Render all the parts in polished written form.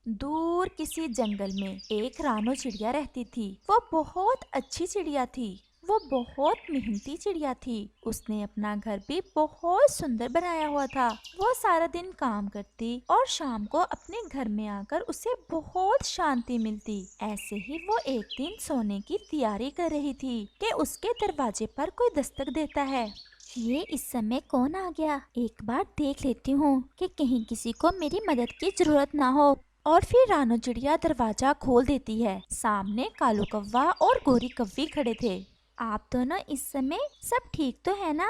दूर किसी जंगल में एक रानो चिड़िया रहती थी। वो बहुत अच्छी चिड़िया थी। वो बहुत मेहनती चिड़िया थी। उसने अपना घर भी बहुत सुंदर बनाया हुआ था। वो सारा दिन काम करती और शाम को अपने घर में आकर उसे बहुत शांति मिलती। ऐसे ही वो एक दिन सोने की तैयारी कर रही थी कि उसके दरवाजे पर कोई दस्तक देता है। ये इस समय कौन आ गया? एक बार देख लेती हूँ कि कहीं किसी को मेरी मदद की जरूरत ना हो। और फिर रानो चिड़िया दरवाजा खोल देती है। सामने कालू कौवा और गोरी कव्वी खड़े थे। आप दोनों इस समय सब ठीक तो है ना?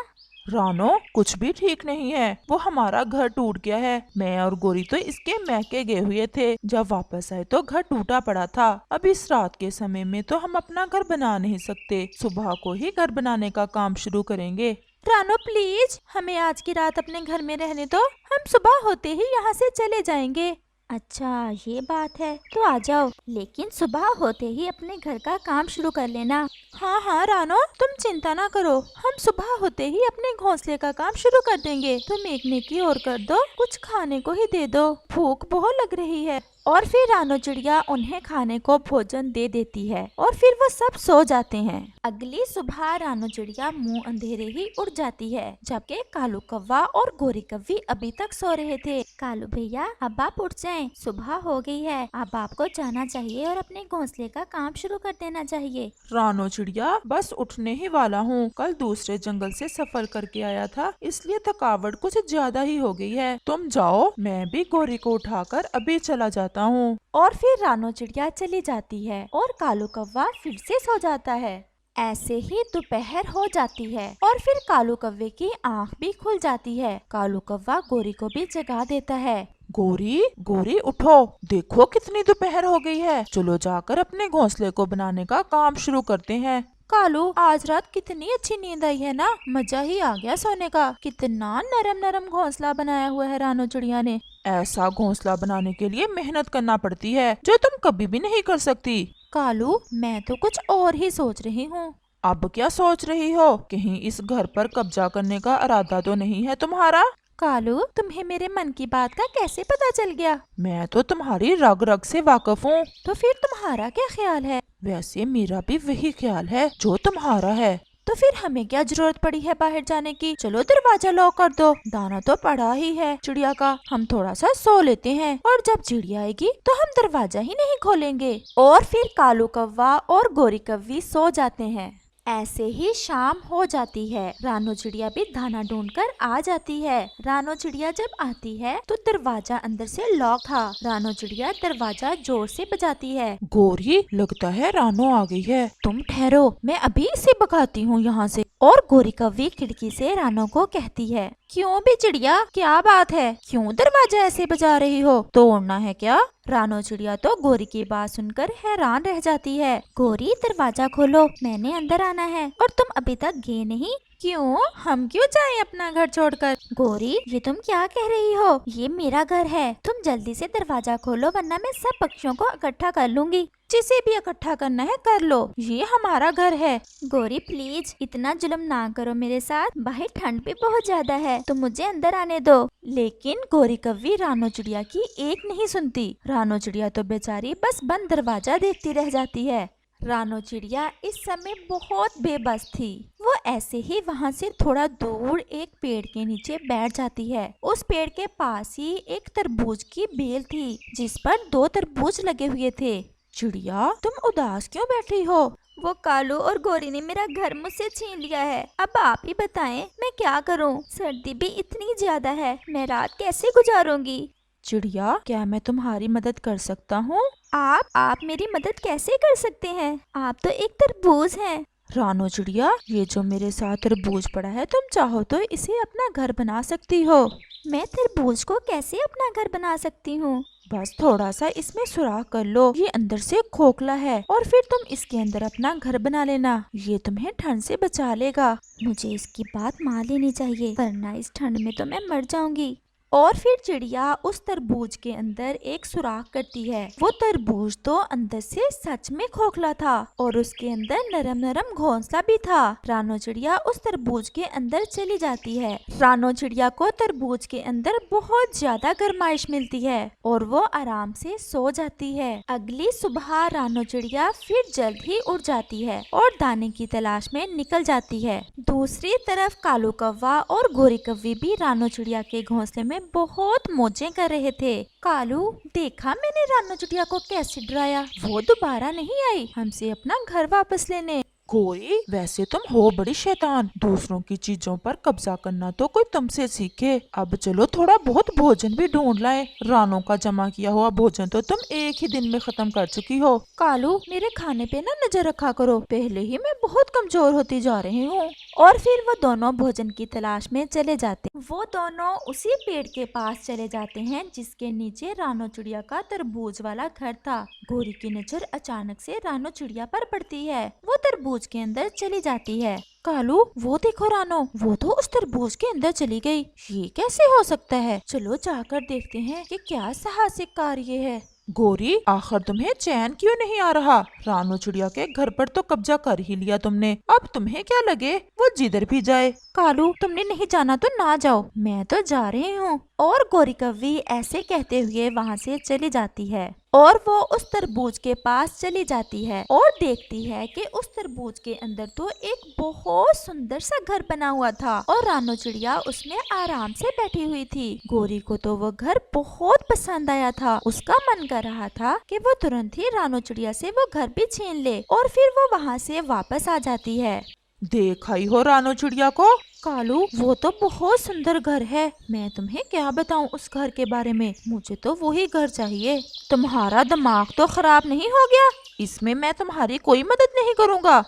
रानो, कुछ भी ठीक नहीं है। वो हमारा घर टूट गया है। मैं और गोरी तो इसके मैके गए हुए थे। जब वापस आए तो घर टूटा पड़ा था। अब इस रात के समय में तो हम अपना घर बना नहीं सकते। सुबह को ही घर बनाने का काम शुरू करेंगे। रानो प्लीज, हमें आज की रात अपने घर में रहने दो। हम सुबह होते ही यहाँ से चले जाएंगे। अच्छा, ये बात है तो आ जाओ, लेकिन सुबह होते ही अपने घर का काम शुरू कर लेना। हाँ हाँ रानो, तुम चिंता ना करो। हम सुबह होते ही अपने घोंसले का काम शुरू कर देंगे। तुम एक नेकी और कर दो, कुछ खाने को ही दे दो। भूख बहुत लग रही है। और फिर रानो चिड़िया उन्हें खाने को भोजन दे देती है और फिर वो सब सो जाते हैं। अगली सुबह रानो चिड़िया मुंह अंधेरे ही उड़ जाती है, जबकि कालू कौवा और गोरी कव्वी अभी तक सो रहे थे। कालू भैया, अब आप उठ जाएं, सुबह हो गई है। अब आपको जाना चाहिए और अपने घोंसले का काम शुरू कर देना चाहिए। रानो चिड़िया, बस उठने ही वाला हूँ। कल दूसरे जंगल से सफर करके आया था, इसलिए थकावट कुछ ज्यादा ही हो गई है। तुम जाओ, मैं भी गोरी को उठाकर अभी चला जाता हूँ। और फिर रानो चिड़िया चली जाती है और कालू कौवा फिर से सो जाता है। ऐसे ही दोपहर हो जाती है और फिर कालू कौवे की आंख भी खुल जाती है। कालू कौवा गोरी को भी जगा देता है। गोरी, गोरी उठो, देखो कितनी दोपहर हो गई है। चलो जाकर अपने घोंसले को बनाने का काम शुरू करते हैं। कालू, आज रात कितनी अच्छी नींद आई है ना। मजा ही आ गया सोने का। कितना नरम नरम घोंसला बनाया हुआ है रानो चिड़िया ने। ऐसा घोंसला बनाने के लिए मेहनत करना पड़ती है, जो तुम कभी भी नहीं कर सकती। कालू, मैं तो कुछ और ही सोच रही हूँ। अब क्या सोच रही हो? कहीं इस घर पर कब्जा करने का इरादा तो नहीं है तुम्हारा? कालू, तुम्हें मेरे मन की बात का कैसे पता चल गया? मैं तो तुम्हारी रग रग से वाकिफ हूँ। तो फिर तुम्हारा क्या ख्याल है? वैसे मेरा भी वही ख्याल है जो तुम्हारा है। तो फिर हमें क्या जरूरत पड़ी है बाहर जाने की? चलो दरवाजा लॉक कर दो। दाना तो पड़ा ही है चिड़िया का। हम थोड़ा सा सो लेते हैं और जब चिड़िया आएगी तो हम दरवाजा ही नहीं खोलेंगे। और फिर कालू कौवा और गोरी कव्वी सो जाते हैं। ऐसे ही शाम हो जाती है। रानो चिड़िया भी दाना ढूंढकर आ जाती है। रानो चिड़िया जब आती है तो दरवाजा अंदर से लॉक था। रानो चिड़िया दरवाजा जोर से बजाती है। गोरी, लगता है रानो आ गई है। तुम ठहरो, मैं अभी इसे भगाती हूँ यहाँ से। और गोरी कव्वी खिड़की से रानो को कहती है, क्यों भी चिड़िया, क्या बात है? क्यों दरवाजा ऐसे बजा रही हो? तोड़ना है क्या? रानो चिड़िया तो गोरी की बात सुनकर हैरान रह जाती है। गोरी, दरवाजा खोलो, मैंने अंदर आना है और तुम अभी तक गए नहीं। क्यों? हम क्यों जाएं अपना घर छोड़कर? गोरी, ये तुम क्या कह रही हो? ये मेरा घर है। तुम जल्दी से दरवाजा खोलो, वरना मैं सब पक्षियों को इकट्ठा कर लूंगी। जिसे भी इकट्ठा करना है कर लो, ये हमारा घर है। गोरी प्लीज, इतना जुल्म ना करो मेरे साथ। बाहर ठंड भी बहुत ज्यादा है, तो मुझे अंदर आने दो। लेकिन गोरी कव्वी रानो चिड़िया की एक नहीं सुनती। रानो चिड़िया तो बेचारी बस बंद दरवाजा देखती रह जाती है। रानो चिड़िया इस समय बहुत बेबस थी। वो ऐसे ही वहाँ से थोड़ा दूर एक पेड़ के नीचे बैठ जाती है। उस पेड़ के पास ही एक तरबूज की बेल थी, जिस पर 2 तरबूज लगे हुए थे। चिड़िया, तुम उदास क्यों बैठी हो? वो कालू और गोरी ने मेरा घर मुझसे छीन लिया है। अब आप ही बताएं, मैं क्या करूं? सर्दी भी इतनी ज्यादा है, मैं रात कैसे गुजारूंगी? चिड़िया, क्या मैं तुम्हारी मदद कर सकता हूँ? आप मेरी मदद कैसे कर सकते हैं? आप तो एक तरबूज हैं। रानो चिड़िया, ये जो मेरे साथ तरबूज पड़ा है, तुम चाहो तो इसे अपना घर बना सकती हो। मैं तरबूज को कैसे अपना घर बना सकती हूँ? बस थोड़ा सा इसमें सुराख कर लो। ये अंदर से खोखला है और फिर तुम इसके अंदर अपना घर बना लेना। ये तुम्हें ठंड से बचा लेगा। मुझे इसकी बात मान लेनी चाहिए, वरना इस ठंड में तो मैं मर जाऊंगी। और फिर चिड़िया उस तरबूज के अंदर एक सुराख करती है। वो तरबूज तो अंदर से सच में खोखला था और उसके अंदर नरम नरम घोंसला भी था। रानो चिड़िया उस तरबूज के अंदर चली जाती है। रानो चिड़िया को तरबूज के अंदर बहुत ज्यादा गर्माइश मिलती है और वो आराम से सो जाती है। अगली सुबह रानो चिड़िया फिर जल्द ही उड़ जाती है और दाने की तलाश में निकल जाती है। दूसरी तरफ कालू कौवा और गोरी कौवी भी रानो चिड़िया के घोंसले में बहुत मौजें कर रहे थे। कालू, देखा मैंने रानो चिड़िया को कैसे डराया, वो दोबारा नहीं आई हमसे अपना घर वापस लेने। गोरी, वैसे तुम हो बड़ी शैतान, दूसरों की चीजों पर कब्जा करना तो कोई तुमसे सीखे। अब चलो थोड़ा बहुत भोजन भी ढूंढ लाए। रानों का जमा किया हुआ भोजन तो तुम एक ही दिन में खत्म कर चुकी हो। कालू, मेरे खाने पे ना नजर रखा करो, पहले ही मैं बहुत कमजोर होती जा रही हूँ। और फिर वो दोनों भोजन की तलाश में चले जाते। वो दोनों उसी पेड़ के पास चले जाते हैं जिसके नीचे रानो चिड़िया का तरबूज वाला घर था। गोरी की नजर अचानक से रानो चिड़िया पर पड़ती है। वो तरबूज के अंदर चली जाती है। कालू, वो देखो रानो, वो तो उस तरबूज के अंदर चली गई। ये कैसे हो सकता है? चलो जाकर देखते हैं कि क्या साहसिक कार्य है। गोरी, आखिर तुम्हें चैन क्यों नहीं आ रहा? रानो चिड़िया के घर पर तो कब्जा कर ही लिया तुमने, अब तुम्हें क्या लगे वो जिधर भी जाए। कालू, तुमने नहीं जाना तो ना जाओ, मैं तो जा रही हूँ। और गोरी कौवी ऐसे कहते हुए वहाँ से चली जाती है और वो उस तरबूज के पास चली जाती है और देखती है कि उस तरबूज के अंदर तो एक बहुत सुंदर सा घर बना हुआ था और रानो चिड़िया उसमें आराम से बैठी हुई थी। गोरी को तो वो घर बहुत पसंद आया था। उसका मन कर रहा था कि वो तुरंत ही रानो चिड़िया से वो घर भी छीन ले और फिर वो वहाँ से वापस आ जाती है। देखा ही हो रानो चिड़िया को। कालू, वो तो बहुत सुंदर घर है, मैं तुम्हें क्या बताऊं उस घर के बारे में, मुझे तो वही घर चाहिए। तुम्हारा दिमाग तो खराब नहीं हो गया? इसमें मैं तुम्हारी कोई मदद नहीं करूँगा।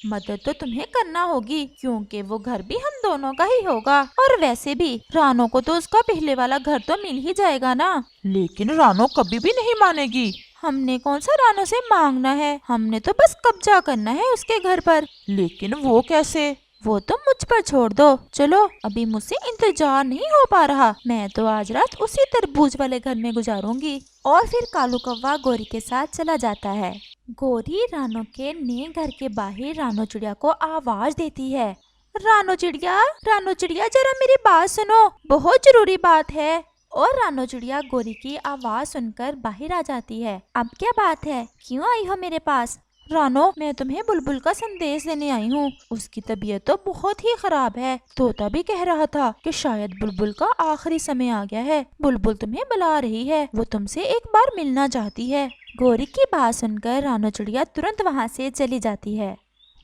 मदद तो तुम्हें करना होगी क्योंकि वो घर भी हम दोनों का ही होगा और वैसे भी रानो को तो उसका पहले वाला घर तो मिल ही जाएगा ना। लेकिन रानो कभी भी नहीं मानेगी। हमने कौन सा रानो से मांगना है, हमने तो बस कब्जा करना है उसके घर पर। लेकिन वो कैसे? वो तो मुझ पर छोड़ दो। चलो, अभी मुझसे इंतजार नहीं हो पा रहा, मैं तो आज रात उसी तरबूज वाले घर में गुजारूंगी। और फिर कालू कौवा गोरी के साथ चला जाता है। गोरी रानो के नए घर के बाहर रानो चिड़िया को आवाज देती है। रानो चिड़िया, रानो चिड़िया, जरा मेरी बात सुनो, बहुत जरूरी बात है। और रानो चिड़िया गोरी की आवाज सुनकर बाहर आ जाती है। अब क्या बात है, क्यों आई हो मेरे पास? रानो, मैं तुम्हें बुलबुल का संदेश देने आई हूँ। उसकी तबीयत तो बहुत ही खराब है। तोता भी कह रहा था कि शायद बुलबुल का आखिरी समय आ गया है। बुलबुल तुम्हें बुला रही है, वो तुमसे एक बार मिलना चाहती है। गोरी की बात सुनकर रानो चिड़िया तुरंत वहाँ से चली जाती है।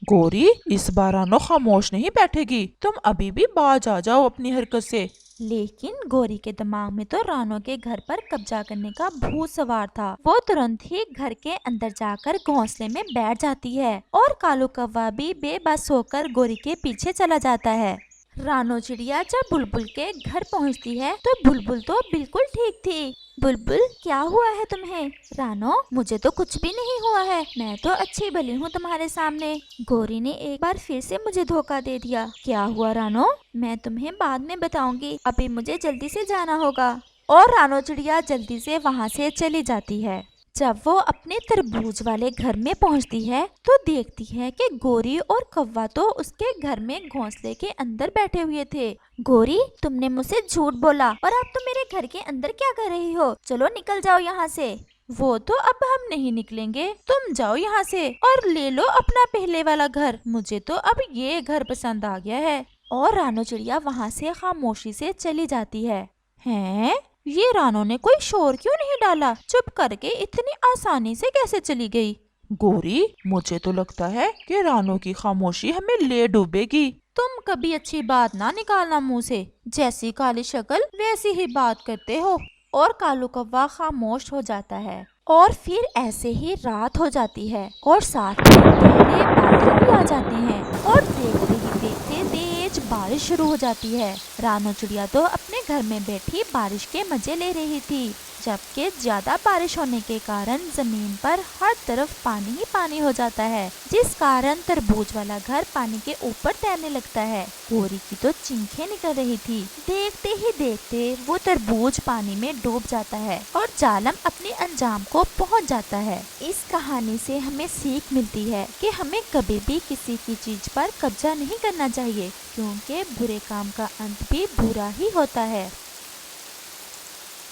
गोरी, इस बार रानो खामोश नहीं बैठेगी, तुम अभी भी बाज आ जाओ अपनी हरकत से। लेकिन गोरी के दिमाग में तो रानो के घर पर कब्जा करने का भूत सवार था। वो तुरंत ही घर के अंदर जाकर घोंसले में बैठ जाती है और कालू कौवा भी बेबस होकर गोरी के पीछे चला जाता है। रानो चिड़िया जब बुलबुल के घर पहुंचती है तो बुलबुल तो बिल्कुल ठीक थी। बुलबुल, क्या हुआ है तुम्हें? रानो, मुझे तो कुछ भी नहीं हुआ है, मैं तो अच्छी भली हूँ तुम्हारे सामने। गोरी ने एक बार फिर से मुझे धोखा दे दिया। क्या हुआ रानो? मैं तुम्हें बाद में बताऊंगी, अभी मुझे जल्दी से जाना होगा। और रानो चिड़िया जल्दी से वहाँ से चली जाती है। जब वो अपने तरबूज वाले घर में पहुंचती है तो देखती है कि गोरी और कौवा तो उसके घर में घोंसले के अंदर बैठे हुए थे। गोरी, तुमने मुझसे झूठ बोला और अब तुम मेरे घर के अंदर क्या कर रही हो? चलो निकल जाओ यहाँ से। वो तो अब हम नहीं निकलेंगे, तुम जाओ यहाँ से और ले लो अपना पहले वाला घर, मुझे तो अब ये घर पसंद आ गया है। और रानो चिड़िया वहाँ से खामोशी से चली जाती है। हैं? ये रानो ने कोई शोर क्यों नहीं डाला? चुप करके इतनी आसानी से कैसे चली गई? गोरी, मुझे तो लगता है कि रानो की खामोशी हमें ले डूबेगी। तुम कभी अच्छी बात ना निकालना मुंह से, जैसी काली शक्ल वैसी ही बात करते हो। और कालू कौवा खामोश हो जाता है और फिर ऐसे ही रात हो जाती है और साथ में गहरे बादल भी आ जाते हैं और देखते ही देखते तेज बारिश बारिश शुरू हो जाती है। रानो चिड़िया तो अपने घर में बैठी बारिश के मजे ले रही थी, जबकि ज्यादा बारिश होने के कारण जमीन पर हर तरफ पानी ही पानी हो जाता है, जिस कारण तरबूज वाला घर पानी के ऊपर तैरने लगता है। गोरी की तो चीखें निकल रही थी। देखते ही देखते वो तरबूज पानी में डूब जाता है और जालम अपने अंजाम को पहुंच जाता है। इस कहानी से हमें सीख मिलती है कि हमें कभी भी किसी की चीज पर कब्जा नहीं करना चाहिए, क्योंकि बुरे काम का अंत भी बुरा ही होता है।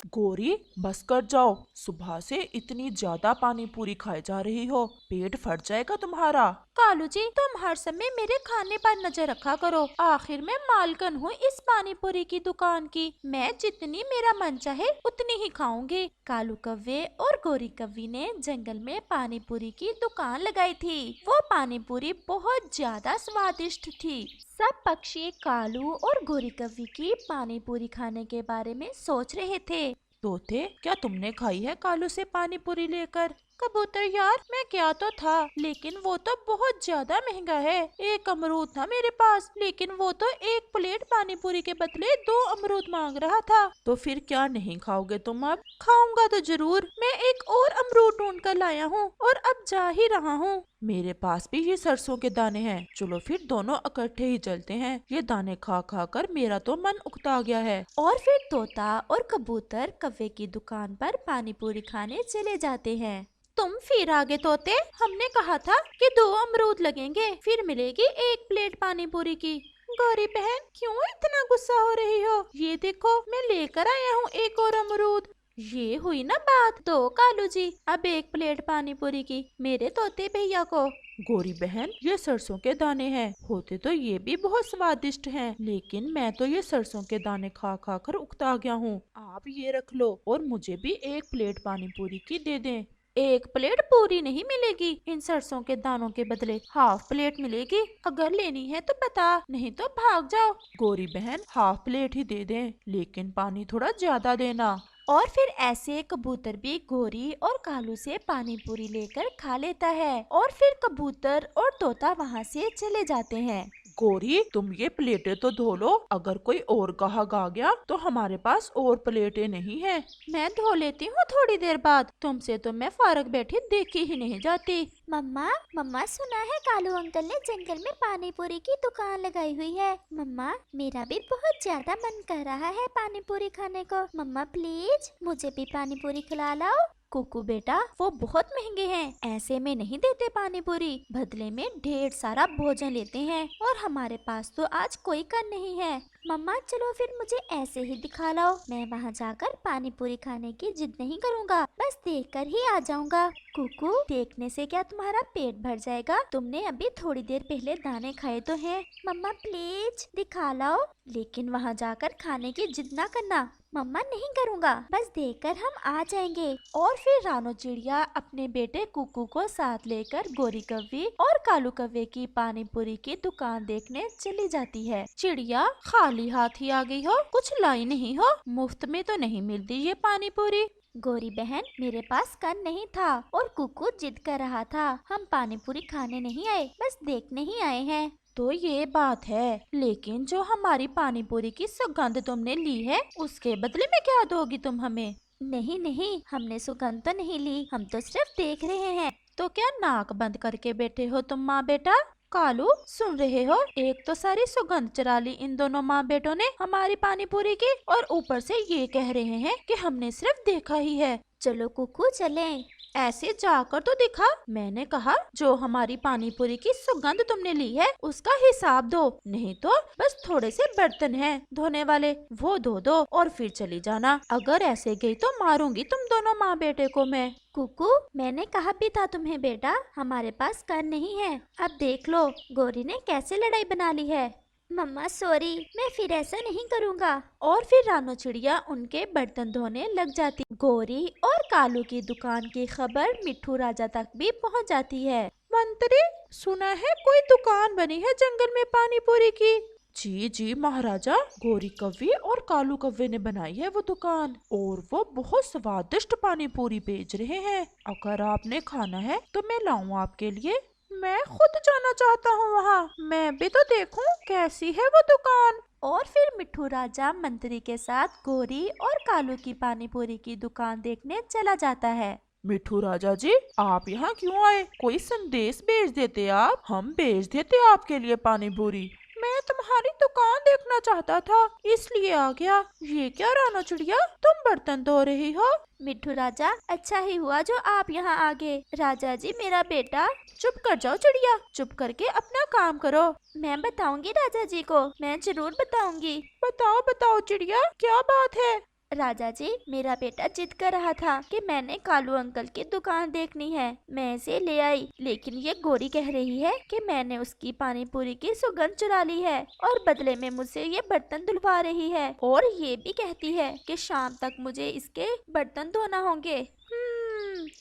गोरी बस कर जाओ, सुबह से इतनी ज्यादा पानी पूरी खाए जा रही हो, पेट फट जाएगा तुम्हारा। कालू जी, तुम हर समय मेरे खाने पर नजर रखा करो। आखिर मैं मालकन हूँ इस पानी पूरी की दुकान की। मैं जितनी मेरा मन चाहे उतनी ही खाऊंगी। कालू कव्वे और गोरी कव्वी ने जंगल में पानी पूरी की दुकान लगाई थी। वो पानी पूरी बहुत ज्यादा स्वादिष्ट थी। सब पक्षी कालू और गोरी कव्वी की पानी पूरी खाने के बारे में सोच रहे थे। तोते, क्या तुमने खाई है कालू से पानी पूरी लेकर? कबूतर यार, मैं क्या तो था, लेकिन वो तो बहुत ज्यादा महंगा है। एक अमरूद था मेरे पास, लेकिन वो तो एक प्लेट पानी पूरी के बदले 2 अमरूद मांग रहा था। तो फिर क्या नहीं खाओगे तुम अब? खाऊंगा तो जरूर। मैं एक और अमरूद ढूंढ कर लाया हूँ और अब जा ही रहा हूँ। मेरे पास भी ये सरसों के दाने हैं, चलो फिर दोनों इकट्ठे ही चलते हैं। ये दाने खा खा कर मेरा तो मन उकता गया है। और फिर तोता और कबूतर कव्वे की दुकान पर पानी पूरी खाने चले जाते हैं। तुम फिर आगे तोते, हमने कहा था कि 2 अमरूद लगेंगे, फिर मिलेगी 1 प्लेट पानी पूरी की। गौरी बहन, क्यों इतना गुस्सा हो रही हो? ये देखो, मैं लेकर आया हूँ 1 और अमरूद। ये हुई ना बात। दो कालू जी, अब 1 प्लेट पानी पूरी की मेरे तोते भैया को। गोरी बहन, ये सरसों के दाने हैं, होते तो ये भी बहुत स्वादिष्ट हैं, लेकिन मैं तो ये सरसों के दाने खा खा कर उकता गया हूँ। आप ये रख लो और मुझे भी 1 प्लेट पानी पूरी की दे दें। 1 प्लेट पूरी नहीं मिलेगी, इन सरसों के दानों के बदले हाफ प्लेट मिलेगी। अगर लेनी है तो बता, नहीं तो भाग जाओ। गोरी बहन, हाफ प्लेट ही दे दें, लेकिन पानी थोड़ा ज्यादा देना। और फिर ऐसे कबूतर भी गोरी और कालू से पानी पूरी लेकर खा लेता है। और फिर कबूतर और तोता वहाँ से चले जाते हैं। गोरी, तुम ये प्लेटें तो धो लो, अगर कोई और गाहक आ गया तो हमारे पास और प्लेटें नहीं है। मैं धो लेती हूँ थोड़ी देर बाद, तुमसे तो मैं फारग बैठी देखी ही नहीं जाती। मम्मा, मम्मा सुना है कालू अंकल ने जंगल में पानी पूरी की दुकान लगाई हुई है। मम्मा, मेरा भी बहुत ज्यादा मन कर रहा है पानी पूरी खाने को। मम्मा प्लीज मुझे भी पानी पूरी खिला लाओ। कुकू बेटा, वो बहुत महंगे हैं, ऐसे में नहीं देते पानी पूरी, बदले में ढेर सारा भोजन लेते हैं और हमारे पास तो आज कोई कर नहीं है। मम्मा चलो फिर मुझे ऐसे ही दिखा लाओ, मैं वहाँ जाकर पानी पूरी खाने की जिद नहीं करूँगा, बस देखकर ही आ जाऊँगा। कुकू, देखने से क्या तुम्हारा पेट भर जाएगा? तुमने अभी थोड़ी देर पहले दाने खाए तो हैं। मम्मा प्लीज दिखा लाओ। लेकिन वहाँ जाकर खाने की जिद ना करना। मम्मा नहीं करूँगा, बस देखकर हम आ जाएंगे। और फिर रानो चिड़िया अपने बेटे कुकू को साथ लेकर गोरी कव्वी और कालू कव्वे की पानी पूरी की दुकान देखने चली जाती है। चिड़िया, खाली हाथ ही आ गई हो, कुछ लाई नहीं हो? मुफ्त में तो नहीं मिलती ये पानी पूरी। गोरी बहन, मेरे पास कन नहीं था और कुकू जिद कर रहा था। हम पानी पूरी खाने नहीं आए, बस देखने ही आए हैं। तो ये बात है, लेकिन जो हमारी पानी पूरी की सुगंध तुमने ली है, उसके बदले में क्या दोगी तुम हमें? नहीं नहीं, हमने सुगंध तो नहीं ली, हम तो सिर्फ देख रहे हैं। तो क्या नाक बंद करके बैठे हो तुम माँ बेटा? कालू, सुन रहे हो? एक तो सारी सुगंध चरा ली इन दोनों माँ बेटों ने हमारी पानी पूरी की, और ऊपर से ये कह रहे हैं कि हमने सिर्फ देखा ही है। चलो कुकू चलें। ऐसे जाकर तो दिखा। मैंने कहा जो हमारी पानी पूरी की सुगंध तुमने ली है उसका हिसाब दो, नहीं तो बस थोड़े से बर्तन हैं धोने वाले, वो धो दो और फिर चली जाना। अगर ऐसे गई तो मारूंगी तुम दोनों माँ बेटे को मैं। कुकू, मैंने कहा भी था तुम्हें बेटा, हमारे पास कन नहीं है। अब देख लो गोरी ने कैसे लड़ाई बना ली है। मम्मा सॉरी, मैं फिर ऐसा नहीं करूँगा। और फिर रानो चिड़िया उनके बर्तन धोने लग जाती। गोरी और कालू की दुकान की खबर मिट्ठू राजा तक भी पहुंच जाती है। मंत्री, सुना है कोई दुकान बनी है जंगल में पानी पूरी की? जी जी महाराजा, गोरी कव्वे और कालू कव्वे ने बनाई है वो दुकान, और वो बहुत स्वादिष्ट पानी पूरी बेच रहे हैं। अगर आपने खाना है तो मैं लाऊं आपके लिए। मैं खुद जाना चाहता हूँ वहाँ। मैं भी तो देखूं कैसी है वो दुकान। और फिर मिट्ठू राजा मंत्री के साथ गोरी और कालू की पानी पूरी की दुकान देखने चला जाता है। मिठू राजा जी, आप यहाँ क्यों आए? कोई संदेश भेज देते आप, हम भेज देते आपके लिए पानी पूरी। मैं तुम्हारी दुकान देखना चाहता था, इसलिए आ गया। ये क्या रानो चिड़िया, तुम बर्तन धो रही हो? मिट्ठू राजा, अच्छा ही हुआ जो आप यहाँ आ गए। राजा जी, मेरा बेटा। चुप कर जाओ चिड़िया, चुप करके अपना काम करो। मैं बताऊंगी राजा जी को, मैं जरूर बताऊंगी। बताओ बताओ चिड़िया, क्या बात है? राजा जी, मेरा बेटा जिद कर रहा था कि मैंने कालू अंकल की दुकान देखनी है। मैं इसे ले आई, लेकिन ये गोरी कह रही है कि मैंने उसकी पानी पूरी की सुगंध चुरा ली है और बदले में मुझसे ये बर्तन धुलवा रही है, और ये भी कहती है कि शाम तक मुझे इसके बर्तन धोना होंगे।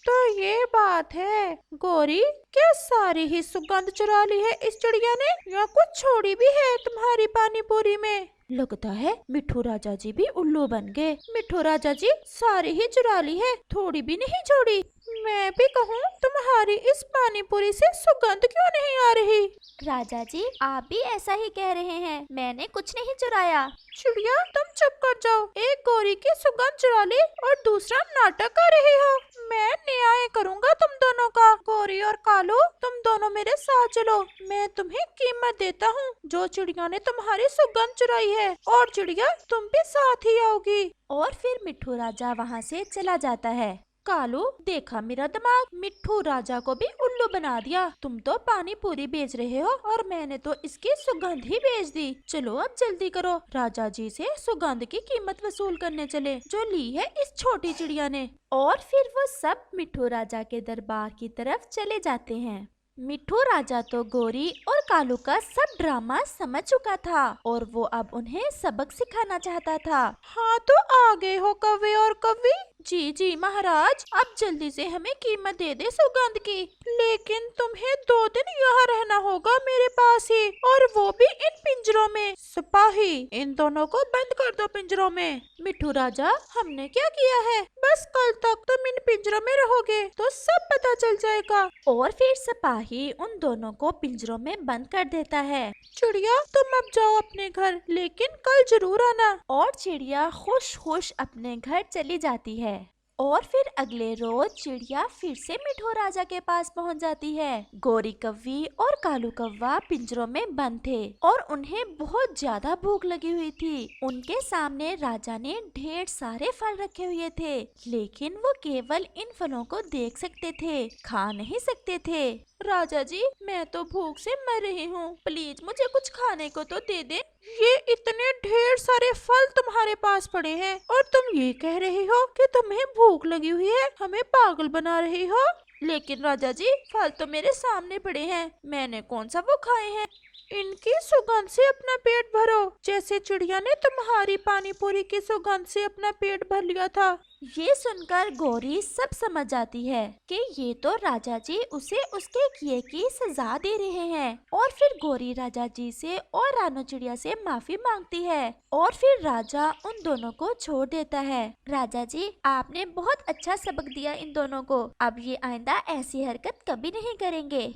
तो ये बात है। गोरी, क्या सारी ही सुगंध चुरा ली है इस चिड़िया ने, या कुछ छोड़ी भी है तुम्हारी पानी पूरी में? लगता है मिट्ठू राजा जी भी उल्लू बन गए। मिट्ठू राजा जी, सारी ही चुरा ली है, थोड़ी भी नहीं छोड़ी। मैं भी कहूँ, तुम्हारी इस पानी पूरी से सुगंध क्यों नहीं आ रही? राजा जी, आप भी ऐसा ही कह रहे हैं, मैंने कुछ नहीं चुराया। चिड़िया, तुम चुप कर जाओ। एक गोरी की सुगंध चुरा ली और दूसरा नाटक कर रही हो। मैं न्याय करूँगा तुम दोनों का। गोरी और कालू, तुम दोनों मेरे साथ चलो। मैं तुम्हें कीमत देता हूँ जो चिड़िया ने तुम्हारी सुगंध चुराई है, और चिड़िया तुम भी साथ ही आओगी। और फिर मिट्ठू राजा वहाँ से चला जाता है। कालू, देखा मेरा दिमाग, मिट्ठू राजा को भी उल्लू बना दिया। तुम तो पानी पूरी बेच रहे हो और मैंने तो इसकी सुगंध ही बेच दी। चलो अब जल्दी करो, राजा जी से सुगंध की कीमत वसूल करने चले जो ली है इस छोटी चिड़िया ने। और फिर वो सब मिट्ठू राजा के दरबार की तरफ चले जाते हैं। मिट्ठू राजा तो गोरी और कालू का सब ड्रामा समझ चुका था और वो अब उन्हें सबक सिखाना चाहता था। हाँ, तो आ गए हो कौवे और कौवी? जी जी महाराज, अब जल्दी से हमें कीमत दे दे सुगंध की। लेकिन तुम्हें 2 दिन यहाँ रहना होगा मेरे पास ही, और वो भी इन पिंजरों में। सिपाही, इन दोनों को बंद कर दो पिंजरों में। मिट्ठू राजा, हमने क्या किया है? बस कल तक तुम इन पिंजरों में रहोगे तो सब पता चल जाएगा। और फिर सिपाही उन दोनों को पिंजरों में बंद कर देता है। चिड़िया, तुम अब जाओ अपने घर, लेकिन कल जरूर आना। और चिड़िया खुश खुश अपने घर चली जाती है। और फिर अगले रोज चिड़िया फिर से मिट्ठू राजा के पास पहुंच जाती है। गोरी कौवी और कालू कौवा पिंजरों में बंद थे और उन्हें बहुत ज्यादा भूख लगी हुई थी। उनके सामने राजा ने ढेर सारे फल रखे हुए थे, लेकिन वो केवल इन फलों को देख सकते थे, खा नहीं सकते थे। राजा जी, मैं तो भूख से मर रही हूँ, प्लीज मुझे कुछ खाने को तो दे दे। ये इतने ढेर सारे फल तुम्हारे पास पड़े हैं और तुम ये कह रही हो कि तुम्हें भूख लगी हुई है, हमें पागल बना रही हो। लेकिन राजा जी, फल तो मेरे सामने पड़े हैं, मैंने कौन सा वो खाए हैं? इनकी सुगंध से अपना पेट भरो, जैसे चिड़िया ने तुम्हारी पानी पूरी की सुगंध से अपना पेट भर लिया था। ये सुनकर गोरी सब समझ जाती है कि ये तो राजा जी उसे उसके किए की सजा दे रहे हैं। और फिर गोरी राजा जी से और रानो चिड़िया से माफी मांगती है और फिर राजा उन दोनों को छोड़ देता है। राजा जी, आपने बहुत अच्छा सबक दिया इन दोनों को, अब ये आइंदा ऐसी हरकत कभी नहीं करेंगे।